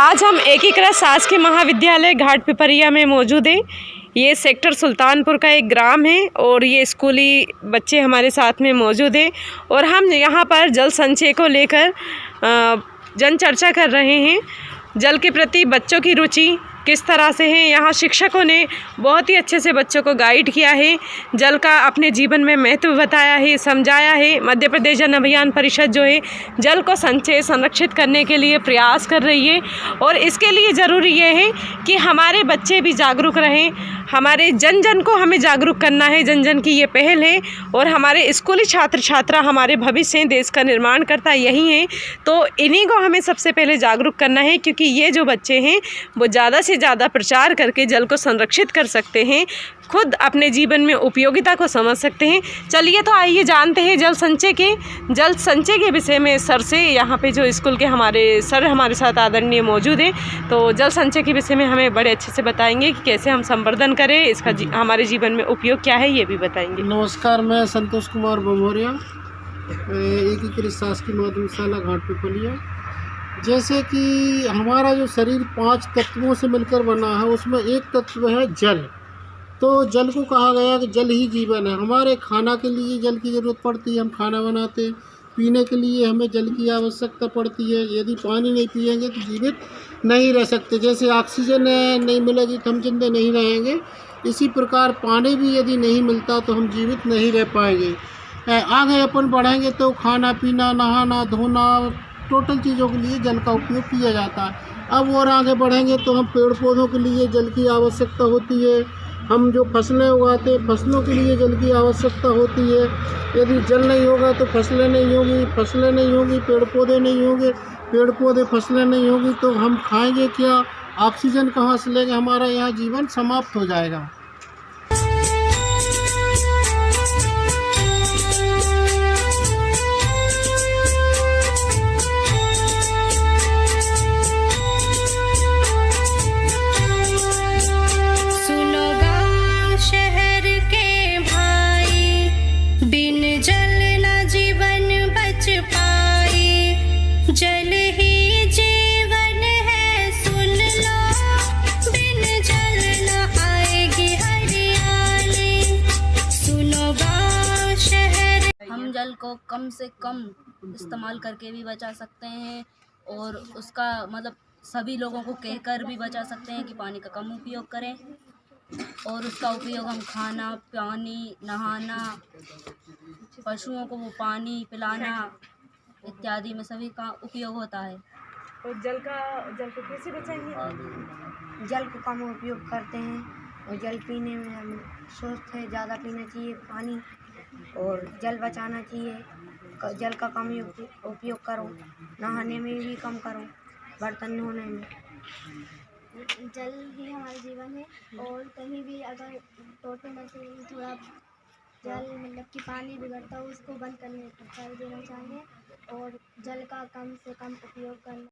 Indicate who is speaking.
Speaker 1: आज हम एकीकृत शासकीय महाविद्यालय घाट पिपरिया में मौजूद हैं। ये सेक्टर सुल्तानपुर का एक ग्राम है और ये स्कूली बच्चे हमारे साथ में मौजूद हैं और हम यहाँ पर जल संचय को लेकर जन चर्चा कर रहे हैं। जल के प्रति बच्चों की रुचि किस तरह से है, यहाँ शिक्षकों ने बहुत ही अच्छे से बच्चों को गाइड किया है, जल का अपने जीवन में महत्व बताया है, समझाया है। मध्य प्रदेश जन अभियान परिषद जो है जल को संचय संरक्षित करने के लिए प्रयास कर रही है और इसके लिए ज़रूरी ये है कि हमारे बच्चे भी जागरूक रहें। हमारे जन जन को हमें जागरूक करना है, जन जन की ये पहल है और हमारे स्कूली छात्र छात्रा हमारे भविष्य हैं, देश का निर्माण करता यही है। तो इन्हीं को हमें सबसे पहले जागरूक करना है क्योंकि ये जो बच्चे हैं वो ज़्यादा से ज़्यादा प्रचार करके जल को संरक्षित कर सकते हैं, खुद अपने जीवन में उपयोगिता को समझ सकते हैं। चलिए तो आइए जानते हैं जल संचय के विषय में सर से। यहाँ पे जो स्कूल के हमारे सर हमारे साथ आदरणीय मौजूद हैं, तो जल संचय के विषय में हमें बड़े अच्छे से बताएंगे कि कैसे हम संवर्धन करें, इसका हमारे जीवन में उपयोग क्या है, ये भी बताएंगे।
Speaker 2: नमस्कार, मैं संतोष कुमार बमोरिया, एकीकृत शासकीय माध्यमिक शाला घाट पिपरिया। जैसे कि हमारा जो शरीर 5 तत्वों से मिलकर बना है, उसमें एक तत्व है जल। तो जल को कहा गया कि जल ही जीवन है। हमारे खाना के लिए जल की ज़रूरत पड़ती है, हम खाना बनाते हैं। पीने के लिए हमें जल की आवश्यकता पड़ती है। यदि पानी नहीं पिएंगे तो जीवित नहीं रह सकते। जैसे ऑक्सीजन नहीं मिलेगी तो हम जिंदे नहीं रहेंगे, इसी प्रकार पानी भी यदि नहीं मिलता तो हम जीवित नहीं रह पाएंगे। आगे अपन बढ़ेंगे तो खाना पीना, नहाना धोना, टोटल चीज़ों के लिए जल का उपयोग किया जाता है। अब और आगे बढ़ेंगे तो हम पेड़ पौधों के लिए जल की आवश्यकता होती है। हम जो फसलें उगाते हैं, फसलों के लिए जल की आवश्यकता होती है। यदि जल नहीं होगा तो फसलें नहीं होंगी, फसलें नहीं होंगी पेड़ पौधे नहीं होंगे, पेड़ पौधे फसलें नहीं होंगी तो हम खाएंगे क्या, ऑक्सीजन कहाँ से लेंगे, हमारा यहाँ जीवन समाप्त हो जाएगा।
Speaker 3: जल ही जीवन है, सुन लो, बिन जल न आएगी हरियाली। सुनो गाँव शहर।
Speaker 4: हम जल को कम से कम इस्तेमाल करके भी बचा सकते हैं और उसका मतलब सभी लोगों को कहकर भी बचा सकते हैं कि पानी का कम उपयोग करें और उसका उपयोग हम खाना, पानी, नहाना, पशुओं को वो पानी पिलाना इत्यादि में सभी का उपयोग होता है।
Speaker 1: और जल को कैसे बचाएंगे?
Speaker 5: जल को कम उपयोग करते हैं और जल पीने में हम स्वस्थ है, ज़्यादा पीना चाहिए पानी और जल बचाना चाहिए। जल का कम उपयोग करो, नहाने में भी कम करो, बर्तन धोने में।
Speaker 6: जल ही हमारा जीवन है और कहीं भी अगर टोटे में से थोड़ा जल मतलब कि पानी बिगड़ता हो उसको बंद कर देना चाहिए और जल का कम से कम उपयोग करना।